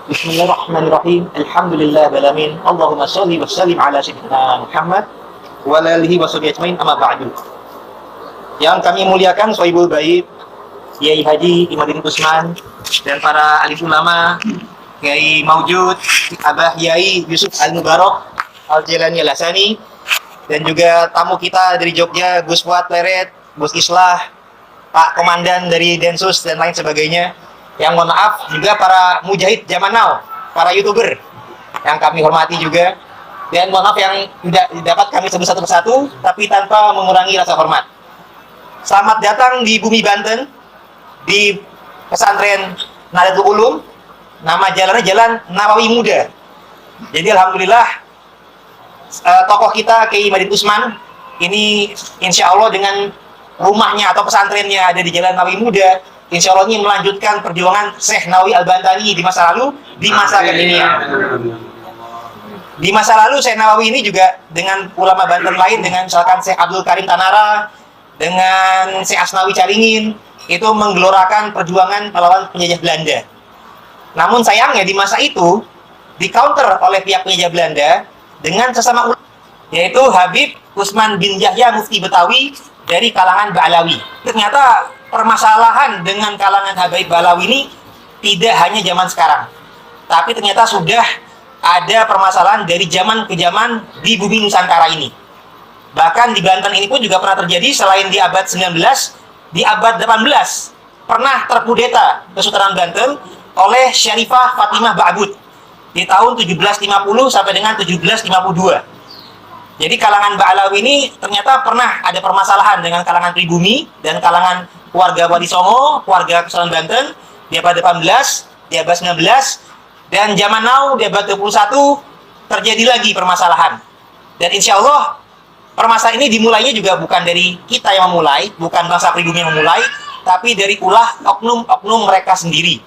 Bismillahirrahmanirrahim. Alhamdulillah alamin. Allahumma shalli wa sallim ala sayyidina Muhammad wa ala alihi wa sahbihi ajmain, amma ba'du. Yang kami muliakan Sohibul Baik, Kiai Haji Imaduddin Usman, dan para alim ulama, Kiai Maujud, Abah Kiai Yusuf Al-Mubarak Al-Jalani Al-Hasani, dan juga tamu kita dari Jogja, Gus Fuad Leret, Gus Islah, Pak Komandan dari Densus, dan lain sebagainya. Yang mohon maaf juga para mujahid zaman now, para YouTuber yang kami hormati juga. Dan mohon maaf yang tidak dapat kami sebut satu persatu, tapi tanpa mengurangi rasa hormat. Selamat datang di bumi Banten, di pesantren Nahdlatul Ulum. Nama jalannya Jalan Nawawi Muda. Jadi alhamdulillah tokoh kita Kiai Imaduddin Usman ini insya Allah dengan rumahnya atau pesantrennya ada di Jalan Nawawi Muda, insya Allah ini melanjutkan perjuangan Syekh Nawawi Al-Bantani di masa lalu, di masa kekinian. Di masa lalu Syekh Nawawi ini juga dengan ulama Banten lain, dengan misalkan Syekh Abdul Karim Tanara, dengan Syekh Asnawi Caringin, itu menggelorakan perjuangan melawan penjajah Belanda. Namun sayangnya di masa itu di counter oleh pihak penjajah Belanda dengan sesama ulama, yaitu Habib Usman bin Yahya Mufti Betawi dari kalangan Ba'alawi. Ternyata permasalahan dengan kalangan Habaib Ba'alawi ini tidak hanya zaman sekarang, tapi ternyata sudah ada permasalahan dari zaman ke zaman di bumi Nusantara ini. Bahkan di Banten ini pun juga pernah terjadi, selain di abad 19, di abad 18 pernah terkudeta Kesultanan Banten oleh Syarifah Fatimah Ba'bud di tahun 1750 sampai dengan 1752. Jadi kalangan Ba'alawi ini ternyata pernah ada permasalahan dengan kalangan pribumi dan kalangan keluarga Wali Songo, keluarga Kesultanan Banten di abad 18, di abad 19, dan zaman now di abad 21 terjadi lagi permasalahan. Dan insya Allah permasalahan ini dimulainya juga bukan dari kita yang memulai, bukan bangsa pribumi yang memulai, tapi dari ulah oknum-oknum mereka sendiri.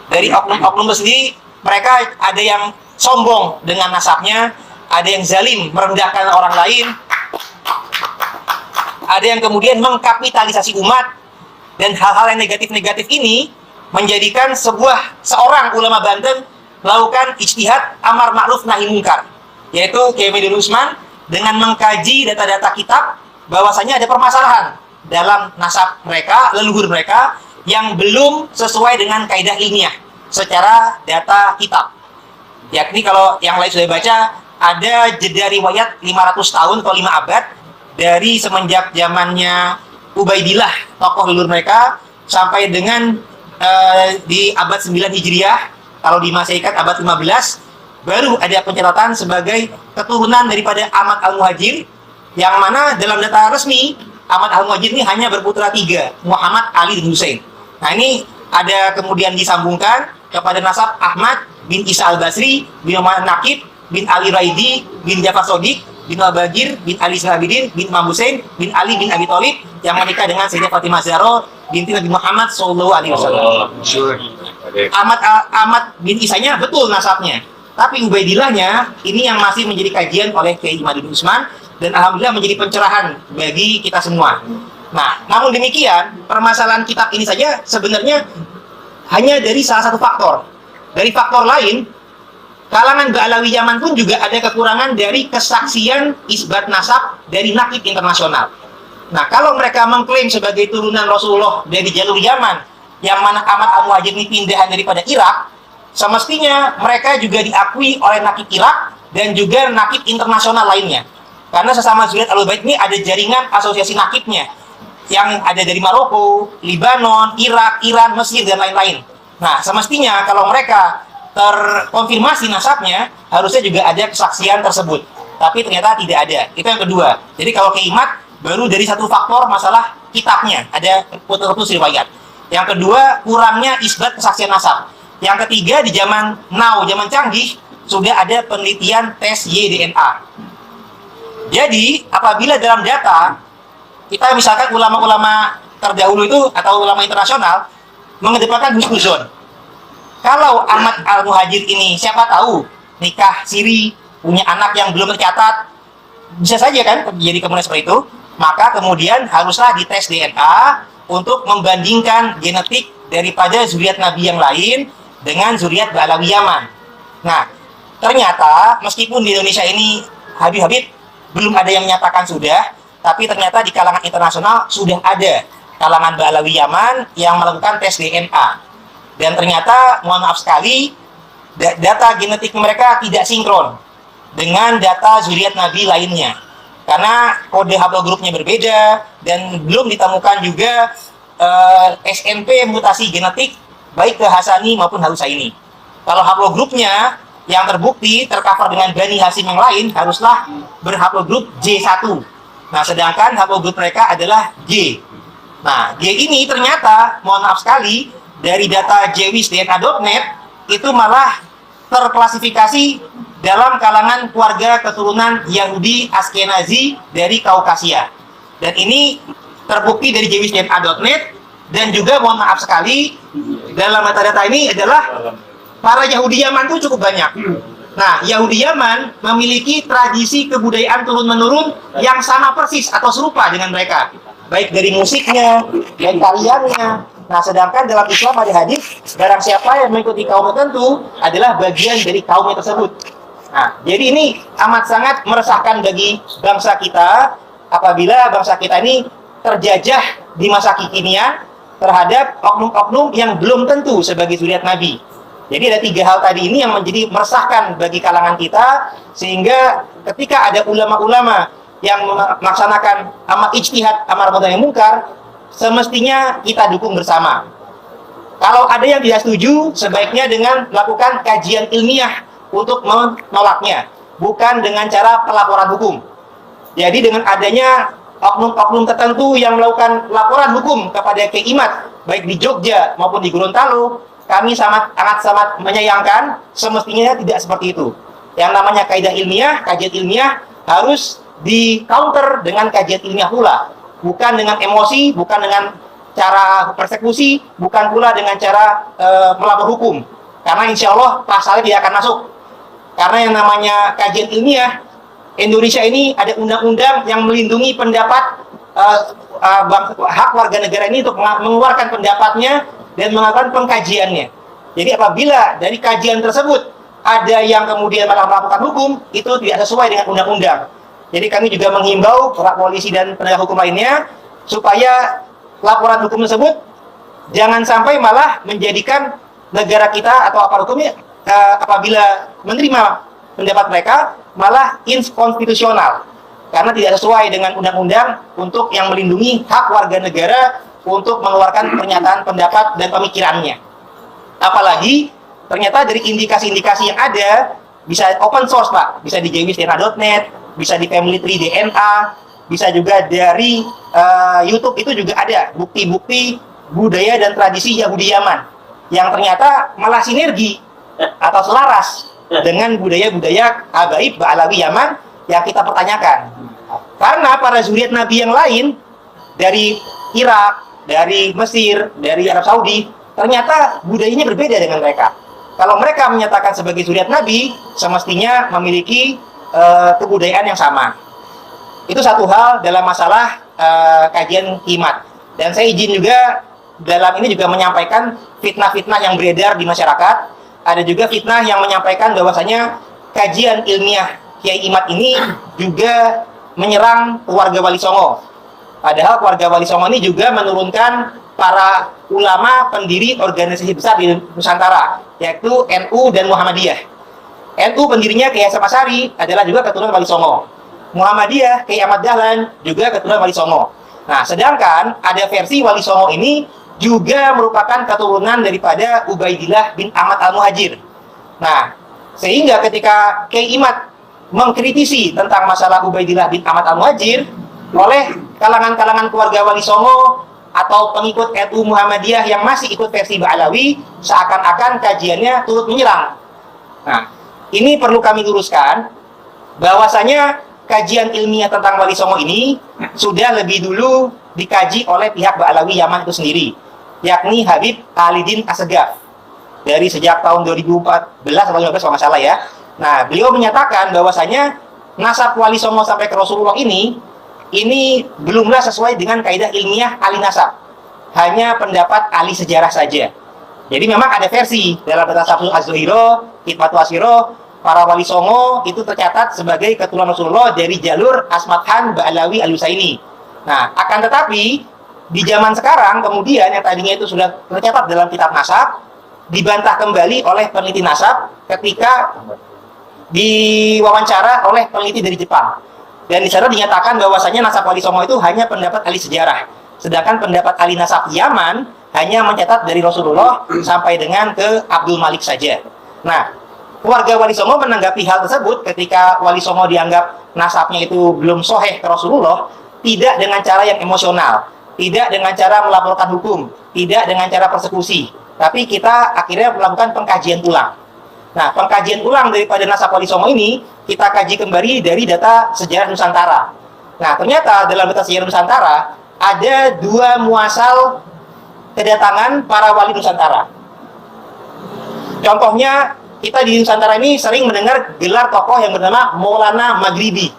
Dari oknum-oknum sendiri, mereka ada yang sombong dengan nasabnya, ada yang zalim merendahkan orang lain, ada yang kemudian mengkapitalisasi umat, dan hal-hal yang negatif-negatif ini menjadikan seorang ulama Banten melakukan ijtihad amar ma'ruf nahi munkar, yaitu Kiai Imaduddin Usman dengan mengkaji data-data kitab bahwasanya ada permasalahan dalam nasab mereka, leluhur mereka yang belum sesuai dengan kaidah ilmiah secara data kitab. Yakni kalau yang lain sudah baca, ada jeda riwayat 500 tahun atau 5 abad dari semenjak zamannya Ubaidillah, tokoh leluhur mereka, sampai dengan di abad 9 Hijriah, kalau di Masehikat abad 15, baru ada pencatatan sebagai keturunan daripada Ahmad Al-Muhajir, yang mana dalam data resmi Ahmad Al-Muhajir ini hanya berputra 3, Muhammad, Ali, dan Hussein. Nah ini ada kemudian disambungkan kepada nasab Ahmad bin Isa Al-Basri bin Muhammad Naqib bin Ali Raidi bin Jafar Sodik bin Al-Bagir bin Ali Sahabidin bin Imam Hussein bin Ali bin Abi Thalib yang menikah dengan Sayyidah Fatimah Zahra binti Nabi Muhammad Sallallahu Alaihi Wasallam. Ahmad bin Isanya betul nasabnya, tapi Ubaidillahnya ini yang masih menjadi kajian oleh Kiai Imaduddin Usman, dan alhamdulillah menjadi pencerahan bagi kita semua. Nah, namun demikian permasalahan kitab ini saja sebenarnya hanya dari salah satu faktor. Dari faktor lain, kalangan Ba'alawi Yaman pun juga ada kekurangan dari kesaksian isbat nasab dari nakib internasional. Nah, kalau mereka mengklaim sebagai turunan Rasulullah dari jalur Yaman, yang mana Ahmad Al-Muhajir ini pindahan daripada Irak, semestinya mereka juga diakui oleh nakib Irak dan juga nakib internasional lainnya. Karena sesama Zuriyat Ahlul Bait ini ada jaringan asosiasi nakibnya yang ada dari Maroko, Libanon, Irak, Iran, Mesir, dan lain-lain. Nah, semestinya kalau mereka terkonfirmasi nasabnya, harusnya juga ada kesaksian tersebut. Tapi ternyata tidak ada. Itu yang kedua. Jadi kalau keimat, baru dari satu faktor masalah kitabnya, ada putus riwayat. Yang kedua, kurangnya isbat kesaksian nasab. Yang ketiga, di zaman now, zaman canggih, sudah ada penelitian tes YDNA. Jadi, apabila dalam data, kita misalkan ulama-ulama terdahulu itu, atau ulama internasional, mengedepankan husnuzon. Kalau Ahmad Al-Muhajir ini, siapa tahu, nikah siri, punya anak yang belum tercatat, bisa saja kan terjadi kemudian seperti itu. Maka kemudian haruslah dites DNA untuk membandingkan genetik daripada zuriat Nabi yang lain dengan zuriat Ba'alawi Yaman. Nah, ternyata meskipun di Indonesia ini Habib-Habib belum ada yang menyatakan sudah, tapi ternyata di kalangan internasional sudah ada kalangan Ba'alawi Yaman yang melakukan tes DNA. Dan ternyata, mohon maaf sekali, data genetik mereka tidak sinkron dengan data zuriat Nabi lainnya. Karena kode haplogrupnya berbeda dan belum ditemukan juga SNP mutasi genetik baik ke Hasani maupun Husaini. Kalau haplogrupnya yang terbukti tercover dengan Bani Hasim yang lain haruslah berhaplogrup J1. Nah, sedangkan haplogrup mereka adalah J. Nah, J ini ternyata, mohon maaf sekali, dari data jwisdna.net itu malah terklasifikasi dalam kalangan keluarga keturunan Yahudi Askenazi dari Kaukasia. Dan ini terbukti dari jwisdna.net, dan juga mohon maaf sekali, dalam metadata ini adalah para Yahudi Yaman itu cukup banyak. Nah, Yahudi Yaman memiliki tradisi kebudayaan turun-menurun yang sama persis atau serupa dengan mereka, baik dari musiknya, dari tariannya. Nah, sedangkan dalam Islam ada hadis, barang siapa yang mengikuti kaum tertentu adalah bagian dari kaumnya tersebut. Nah, jadi ini amat sangat meresahkan bagi bangsa kita apabila bangsa kita ini terjajah di masa kekinian terhadap oknum-oknum yang belum tentu sebagai zuriat Nabi. Jadi ada 3 hal tadi ini yang menjadi meresahkan bagi kalangan kita, sehingga ketika ada ulama-ulama yang melaksanakan ijtihad amar ma'ruf nahi munkar, semestinya kita dukung bersama. Kalau ada yang tidak setuju, sebaiknya dengan melakukan kajian ilmiah untuk menolaknya, bukan dengan cara pelaporan hukum. Jadi dengan adanya oknum-oknum tertentu yang melakukan laporan hukum kepada Kiai Imad, baik di Jogja maupun di Gorontalo, kami sangat menyayangkan. Semestinya tidak seperti itu. Yang namanya kaidah ilmiah, kajian ilmiah harus di counter dengan kajian ilmiah pula, bukan dengan emosi, bukan dengan cara persekusi, bukan pula dengan cara melapor hukum. Karena insya Allah pasalnya tidak akan masuk. Karena yang namanya kajian ilmiah, Indonesia ini ada undang-undang yang melindungi pendapat hak warga negara ini untuk mengeluarkan pendapatnya dan melakukan pengkajiannya. Jadi apabila dari kajian tersebut ada yang kemudian malah melakukan hukum, itu tidak sesuai dengan undang-undang. Jadi kami juga menghimbau para polisi dan penegak hukum lainnya supaya laporan hukum tersebut jangan sampai malah menjadikan negara kita atau aparat hukumnya apabila menerima pendapat mereka malah inkonstitusional, karena tidak sesuai dengan undang-undang untuk yang melindungi hak warga negara untuk mengeluarkan pernyataan pendapat dan pemikirannya. Apalagi ternyata dari indikasi-indikasi yang ada bisa open source, Pak, bisa di jwisdna.net, bisa di Family Tree DNA, bisa juga dari YouTube. Itu juga ada bukti-bukti budaya dan tradisi Yahudi Yaman yang ternyata malah sinergi atau selaras dengan budaya-budaya habaib Ba'alawi Yaman yang kita pertanyakan. Karena para zuriat Nabi yang lain dari Irak, dari Mesir, dari Arab Saudi, ternyata budayanya berbeda dengan mereka. Kalau mereka menyatakan sebagai zuriat Nabi, semestinya memiliki kebudayaan yang sama. Itu satu hal dalam masalah kajian kimat. Dan saya izin juga dalam ini juga menyampaikan fitnah-fitnah yang beredar di masyarakat. Ada juga fitnah yang menyampaikan bahwasanya kajian ilmiah Kiai Imad ini juga menyerang keluarga Wali Songo. Padahal keluarga Wali Songo ini juga menurunkan para ulama pendiri organisasi besar di Nusantara, yaitu NU dan Muhammadiyah. NU pendirinya Kiai Hasyim Asy'ari adalah juga keturunan Wali Songo. Muhammadiyah Kiai Ahmad Dahlan juga keturunan Wali Songo. Nah, sedangkan ada versi Wali Songo ini juga merupakan keturunan daripada Ubaidillah bin Ahmad Al-Muhajir. Nah, sehingga ketika Kiai Imad mengkritisi tentang masalah Ubaidillah bin Ahmad Al-Muhajir oleh kalangan-kalangan keluarga Wali Songo atau pengikut NU Muhammadiyah yang masih ikut versi Ba'alawi, seakan-akan kajiannya turut menyerang. Nah, ini perlu kami luruskan bahwasanya kajian ilmiah tentang Wali Songo ini sudah lebih dulu dikaji oleh pihak Ba'alawi Yaman itu sendiri, yakni Habib Khalidin Assegaf dari sejak tahun 2014 atau 2015 kalau nggak salah ya. Nah, beliau menyatakan bahwasanya nasab Wali Songo sampai ke Rasulullah ini belumlah sesuai dengan kaidah ilmiah ahli nasab, hanya pendapat ahli sejarah saja. Jadi memang ada versi dalam data Syamsul Az-Zuhiro, Hikmatul Asyiro, para wali songo itu tercatat sebagai keturunan Rasulullah dari jalur Asmat Khan Ba'alawi Al-Husaini. Nah, akan tetapi di zaman sekarang kemudian yang tadinya itu sudah tercatat dalam kitab nasab dibantah kembali oleh peneliti nasab ketika diwawancara oleh peneliti dari Jepang. Dan di sana dinyatakan bahwasanya nasab wali songo itu hanya pendapat ahli sejarah. Sedangkan pendapat ahli nasab Yaman hanya mencatat dari Rasulullah sampai dengan ke Abdul Malik saja. Nah, keluarga wali songo menanggapi hal tersebut ketika wali songo dianggap nasabnya itu belum soheh ke Rasulullah, tidak dengan cara yang emosional, tidak dengan cara melaporkan hukum, tidak dengan cara persekusi, tapi kita akhirnya melakukan pengkajian ulang. Nah, pengkajian ulang daripada nasab wali songo ini kita kaji kembali dari data sejarah Nusantara. Nah, ternyata dalam data sejarah Nusantara ada dua muasal kedatangan para wali Nusantara. Contohnya, kita di Nusantara ini sering mendengar gelar tokoh yang bernama Maulana Maghribi.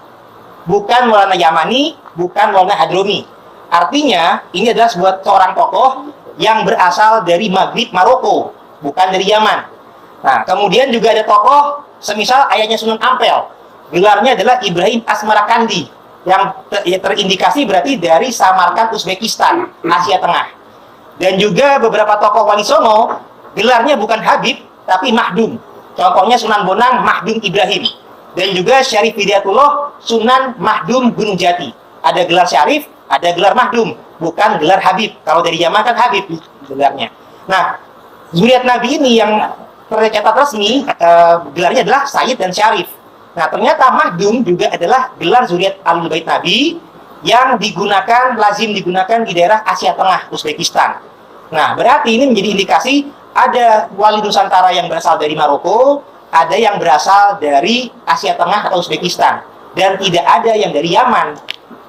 Bukan Maulana Yamani, bukan Maulana Hadromi. Artinya, ini adalah seorang tokoh yang berasal dari Maghrib, Maroko, bukan dari Yaman. Nah, kemudian juga ada tokoh semisal ayahnya Sunan Ampel. Gelarnya adalah Ibrahim Asmarakandi, yang terindikasi berarti dari Samarkand, Uzbekistan, Asia Tengah. Dan juga beberapa tokoh wali songo, gelarnya bukan Habib, tapi Mahdum. Contohnya Sunan Bonang, Mahdum Ibrahim. Dan juga Syarif Hidayatullah, Sunan Mahdum Gunung Jati. Ada gelar Syarif, ada gelar Mahdum, bukan gelar Habib. Kalau dari Yaman kan Habib gelarnya. Nah, zuriat Nabi ini yang tercatat resmi, gelarnya adalah Sayyid dan Syarif. Nah, ternyata Mahdum juga adalah gelar zuriat Ahlul Bait Nabi yang lazim digunakan di daerah Asia Tengah, Uzbekistan. Nah, berarti ini menjadi indikasi ada wali Nusantara yang berasal dari Maroko, ada yang berasal dari Asia Tengah atau Uzbekistan, dan tidak ada yang dari Yaman.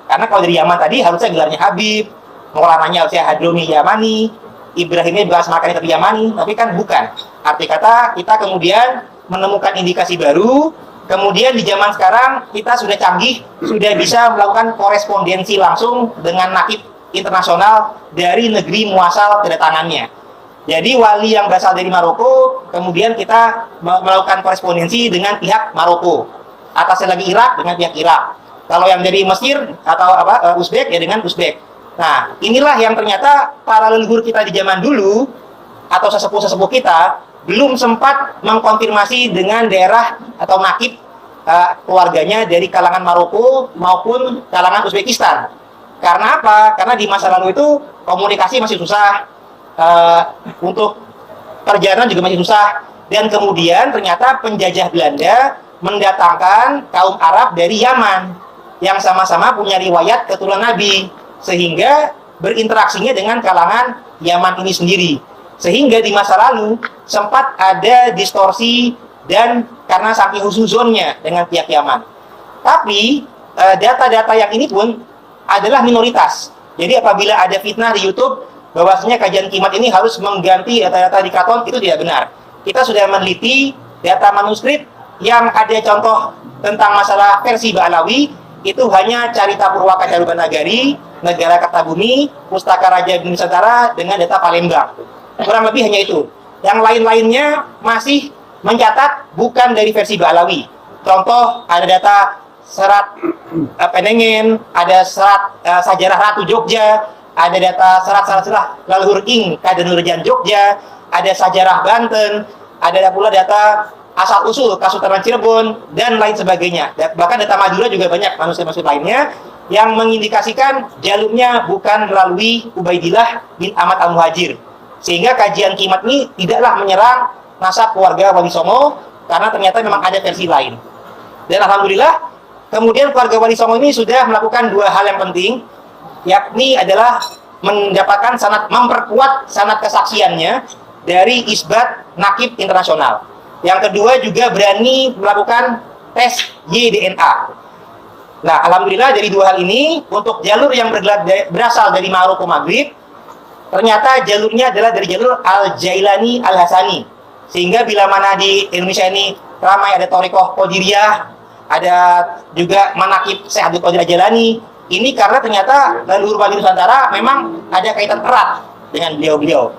Karena kalau dari Yaman tadi harusnya gelarnya Habib, Maulananya harusnya Hadromi Yamani, Ibrahimnya juga semakin tapi Yamani, tapi kan bukan. Arti kata kita kemudian menemukan indikasi baru. Kemudian di zaman sekarang kita sudah canggih, sudah bisa melakukan korespondensi langsung dengan nakib internasional dari negeri muasal kedatangannya. Jadi wali yang berasal dari Maroko, kemudian kita melakukan korespondensi dengan pihak Maroko. Atasnya lagi Irak dengan pihak Irak. Kalau yang dari Mesir atau Uzbek ya dengan Uzbek. Nah, inilah yang ternyata para leluhur kita di zaman dulu atau sesepuh-sesepuh kita belum sempat mengkonfirmasi dengan daerah atau nakib keluarganya dari kalangan Maroko maupun kalangan Uzbekistan. Karena apa? Karena di masa lalu itu komunikasi masih susah, untuk perjalanan juga masih susah, dan kemudian ternyata penjajah Belanda mendatangkan kaum Arab dari Yaman yang sama-sama punya riwayat keturunan Nabi, sehingga berinteraksinya dengan kalangan Yaman ini sendiri. Sehingga di masa lalu sempat ada distorsi dan karena saking husnuzonnya dengan pihak Yaman. Tapi data-data yang ini pun adalah minoritas. Jadi apabila ada fitnah di YouTube bahwasanya kajian kimat ini harus mengganti data-data di Kraton, itu tidak benar. Kita sudah meneliti data manuskrip yang ada contoh tentang masalah versi Ba'alawi, itu hanya Carita Purwaka Carubanagari, Negara Kertabumi, Pustaka Raja Nusantara dengan data Palembang. Kurang lebih hanya itu. Yang lain-lainnya masih mencatat bukan dari versi Ba'alawi. Contoh, ada data serat Penengen, ada serat Sajarah Ratu Jogja, ada data serat-serat leluhur King Kadenurjan Jogja, ada Sajarah Banten, ada pula data asal-usul Kasultanan Cirebon, dan lain sebagainya. Bahkan data Madura juga banyak manuskrip-manuskrip lainnya yang mengindikasikan jalurnya bukan melalui Ubaidillah bin Ahmad Al-Muhajir. Sehingga kajian kimat ini tidaklah menyerang nasab keluarga Wali Songo, karena ternyata memang ada versi lain. Dan alhamdulillah, kemudian keluarga Wali Songo ini sudah melakukan dua hal yang penting, yakni adalah mendapatkan memperkuat sanad kesaksiannya dari isbat nakib internasional. Yang kedua juga berani melakukan tes YDNA. Nah, alhamdulillah dari dua hal ini, untuk jalur yang berasal dari Maroko Maghrib, ternyata jalurnya adalah dari jalur Al-Jailani Al-Hasani. Sehingga bila mana di Indonesia ini ramai ada Thariqah Qadiriyah, ada juga manakib Syekh Abdul Qadir Al-Jailani, ini karena ternyata leluhur wali Nusantara memang ada kaitan erat dengan beliau-beliau.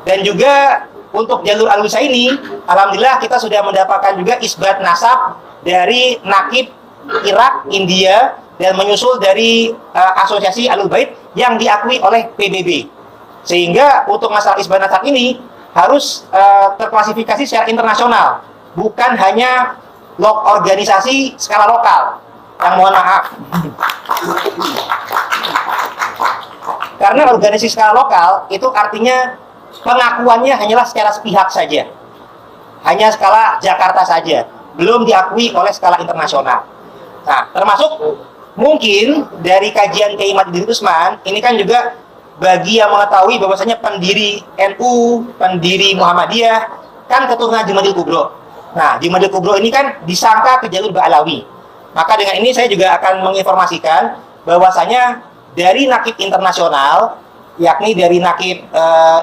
Dan juga untuk jalur Al-Husaini, alhamdulillah kita sudah mendapatkan juga isbat nasab dari nakib Irak, India, dan menyusul dari asosiasi Ahlul Bait yang diakui oleh PBB. Sehingga untuk masalah isbat nasab ini harus terklasifikasi secara internasional, bukan hanya organisasi skala lokal. Yang mohon maaf. Karena organisasi skala lokal itu artinya pengakuannya hanyalah secara sepihak saja, hanya skala Jakarta saja, belum diakui oleh skala internasional. Nah, termasuk mungkin dari kajian Kiai Ahmad Usman ini kan juga bagi yang mengetahui bahwasanya pendiri NU, pendiri Muhammadiyah kan keturunan Jumadil Kubro. Nah, Jumadil Kubro ini kan disangka ke jalur Ba'alawi. Maka dengan ini saya juga akan menginformasikan bahwasanya dari nakib internasional, yakni dari nakib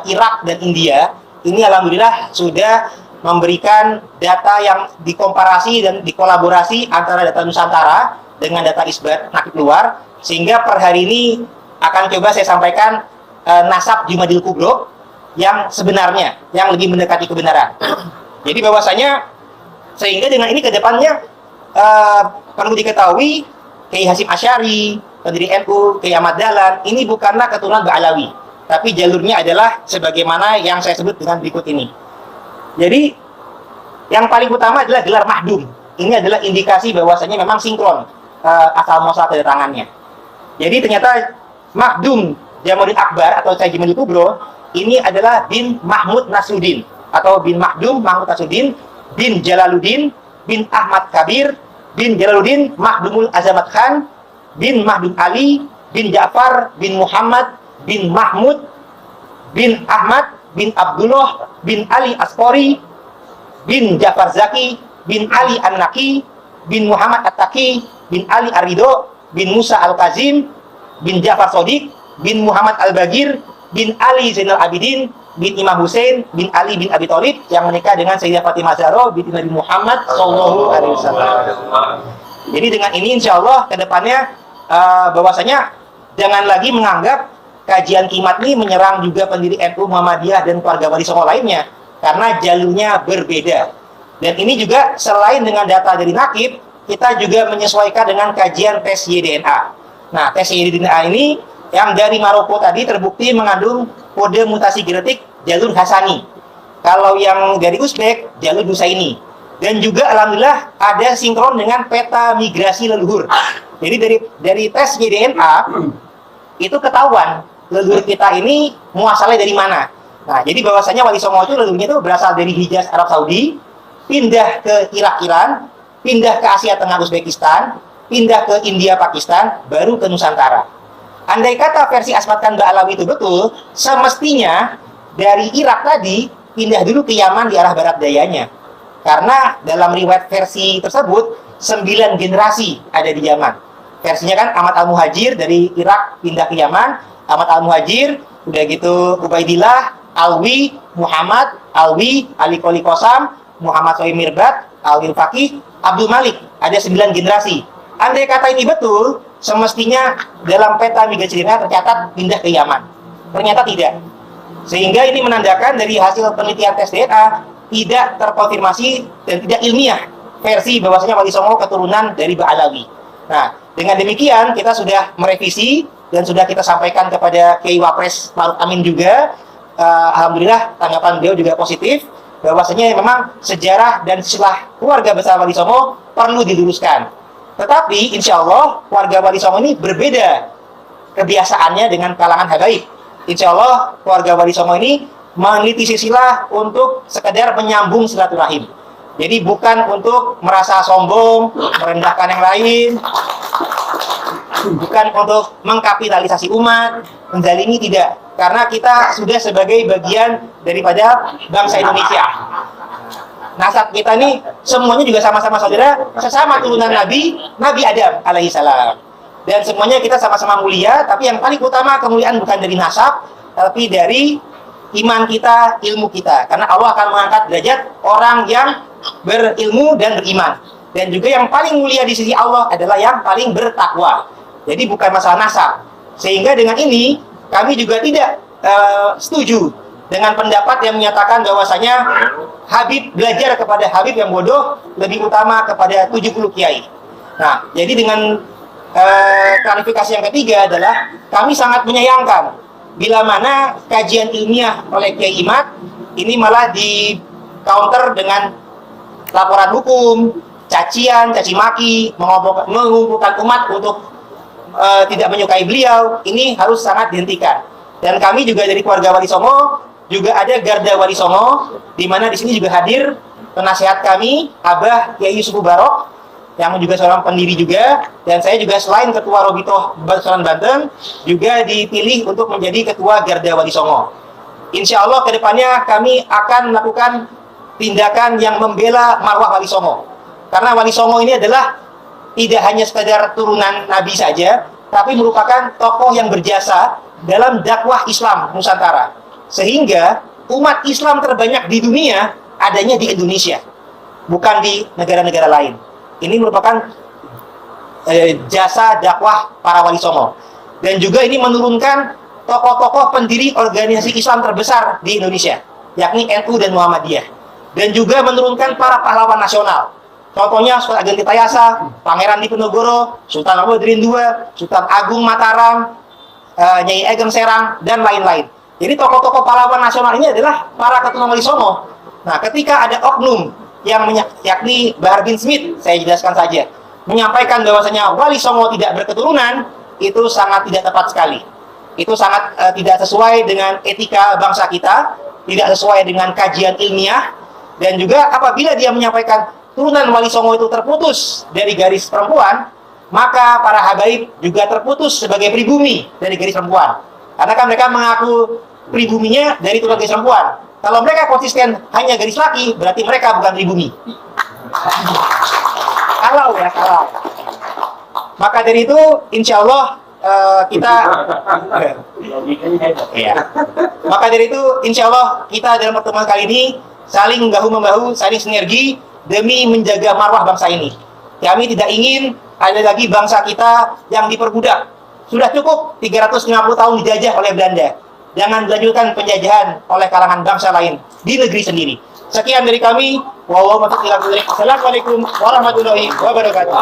Irak dan India, ini alhamdulillah sudah memberikan data yang dikomparasi dan dikolaborasi antara data Nusantara dengan data isbat nakib luar, sehingga per hari ini akan coba saya sampaikan nasab Jumadil Kubro yang sebenarnya, yang lebih mendekati kebenaran. Jadi bahwasanya sehingga dengan ini ke depannya perlu diketahui Kiai Hasyim Asy'ari, pendiri NU, Kiai Ahmad Dahlan, ini bukanlah keturunan Ba'alawi, tapi jalurnya adalah sebagaimana yang saya sebut dengan berikut ini. Jadi yang paling utama adalah gelar mahdum. Ini adalah indikasi bahwasanya memang sinkron asal muasal kedatangannya. Jadi ternyata mahdum Jamaluddin Akbar atau Syekh Jumadil Kubro ini adalah bin Mahmud Nasruddin atau bin Mahdum Mahmud Nasruddin bin Jalaluddin bin Ahmad Kabir bin Jalaluddin Mahdumul Azamat Khan bin Mahdum Ali bin Ja'far bin Muhammad bin Mahmud bin Ahmad bin Abdullah bin Ali Aspori bin Ja'far Zaki bin Ali An-Naki bin Muhammad At-Taki bin Ali Ar-Ridho bin Musa Al-Kazim bin Ja'far Sodik bin Muhammad Al-Bagir bin Ali Zainal Abidin bin Imam Hussein bin Ali bin Abi Thalib yang menikah dengan Sayyidah Fatimah Zahra binti Nabi Muhammad Sallallahu Alaihi Wasallam. Jadi dengan ini insya Allah kedepannya bahwasanya jangan lagi menganggap kajian Kimat ini menyerang juga pendiri NU, Muhammadiyah dan keluarga Wali Songo lainnya, karena jalurnya berbeda. Dan ini juga selain dengan data dari nakib, kita juga menyesuaikan dengan kajian tes YDNA. Nah, tes YDNA ini yang dari Maroko tadi terbukti mengandung kode mutasi genetik jalur Hasani. Kalau yang dari Uzbek, jalur Husaini. Dan juga alhamdulillah ada sinkron dengan peta migrasi leluhur. Jadi dari tes YDNA itu ketahuan leluhur kita ini muasalnya dari mana. Nah, jadi bahwasanya Wali Songo itu leluhurnya itu berasal dari Hijaz Arab Saudi, pindah ke Irak Iran, pindah ke Asia Tengah Uzbekistan, pindah ke India Pakistan, baru ke Nusantara. Andai kata versi Asmat Khan Ba'alawi itu betul, semestinya dari Irak tadi pindah dulu ke Yaman di arah barat dayanya. Karena dalam riwayat versi tersebut 9 generasi ada di Yaman. Versinya kan Ahmad Al-Muhajir dari Irak pindah ke Yaman, Ahmad Al-Muhajir, udah gitu Ubaidillah, Alwi, Muhammad, Alwi, Ali Qoli Qasam, Muhammad Sohib Mirbat, Alwi Faqih, Abdul Malik, ada 9 generasi. Andai kata ini betul, semestinya dalam peta migrasi tercatat pindah ke Yaman. Ternyata tidak. Sehingga ini menandakan dari hasil penelitian tes DNA tidak terkonfirmasi dan tidak ilmiah versi bahwasanya Wali Songo keturunan dari Ba'alawi. Nah, dengan demikian kita sudah merevisi dan sudah kita sampaikan kepada Kiai Wapres Maruf Amin juga. Alhamdulillah tanggapan beliau juga positif bahwasanya memang sejarah dan silsilah keluarga besar Wali Songo perlu diluruskan. Tetapi insya Allah keluarga Wali Songo ini berbeda kebiasaannya dengan kalangan habaib. Insya Allah keluarga Wali Songo ini meneliti silsilah untuk sekedar menyambung silaturahim. Jadi bukan untuk merasa sombong, merendahkan yang lain, bukan untuk mengkapitalisasi umat, menzalimi, tidak. Karena kita sudah sebagai bagian daripada bangsa Indonesia. Nasab kita ini semuanya juga sama-sama saudara, sesama turunan Nabi Adam alaihi salam. Dan semuanya kita sama-sama mulia, tapi yang paling utama kemuliaan bukan dari nasab, tapi dari iman kita, ilmu kita. Karena Allah akan mengangkat derajat orang yang berilmu dan beriman. Dan juga yang paling mulia di sisi Allah adalah yang paling bertakwa. Jadi bukan masalah nasab. Sehingga dengan ini kami juga tidak setuju dengan pendapat yang menyatakan bahwasanya Habib belajar kepada Habib yang bodoh lebih utama kepada 70 kiai. Nah, jadi dengan klarifikasi yang ketiga adalah kami sangat menyayangkan bila mana kajian ilmiah oleh Kiai Imad ini malah di counter dengan laporan hukum, cacian, caci maki, mengumpulkan umat untuk tidak menyukai beliau. Ini harus sangat dihentikan. Dan kami juga dari keluarga Wali Songo juga ada Garda Wali Songo, di mana di sini juga hadir penasihat kami Abah Kiai Yusuf Barok yang juga seorang pendiri juga, dan saya juga selain ketua Robitoh Bangsawan Banten juga dipilih untuk menjadi ketua Garda Wali Songo. Insya Allah kedepannya kami akan melakukan tindakan yang membela marwah Wali Songo, karena Wali Songo ini adalah tidak hanya sekedar turunan Nabi saja, tapi merupakan tokoh yang berjasa dalam dakwah Islam Nusantara. Sehingga umat Islam terbanyak di dunia adanya di Indonesia, bukan di negara-negara lain. Ini merupakan jasa dakwah para Wali Songo. Dan juga ini menurunkan tokoh-tokoh pendiri organisasi Islam terbesar di Indonesia, yakni NU dan Muhammadiyah. Dan juga menurunkan para pahlawan nasional. Contohnya Sultan Agung Tayasa, Pangeran Diponegoro, Sultan Abu'l-Drin II, Sultan Agung Mataram, Nyai Ageng Serang, dan lain-lain. Jadi tokoh-tokoh pahlawan nasional ini adalah para keturunan Wali Songo. Nah, ketika ada oknum yang yakni Bahar bin Smith, saya jelaskan saja, menyampaikan bahwasanya Wali Songo tidak berketurunan, itu sangat tidak tepat sekali. Itu sangat tidak sesuai dengan etika bangsa kita, tidak sesuai dengan kajian ilmiah, dan juga apabila dia menyampaikan turunan Wali Songo itu terputus dari garis perempuan, maka para habaib juga terputus sebagai pribumi dari garis perempuan. Karena kan mereka mengaku pribuminya dari turunan garis perempuan. Kalau mereka konsisten hanya garis laki, berarti mereka bukan pribumi. Kalau ya, kalau. Maka dari itu, insya Allah kita ya. Maka dari itu, insya Allah kita dalam pertemuan kali ini saling bahu-membahu, saling sinergi demi menjaga marwah bangsa ini. Kami tidak ingin ada lagi bangsa kita yang diperbudak. Sudah cukup 350 tahun dijajah oleh Belanda. Jangan dilanjutkan penjajahan oleh kalangan bangsa lain di negeri sendiri. Sekian dari kami. Wassalamualaikum warahmatullahi wabarakatuh.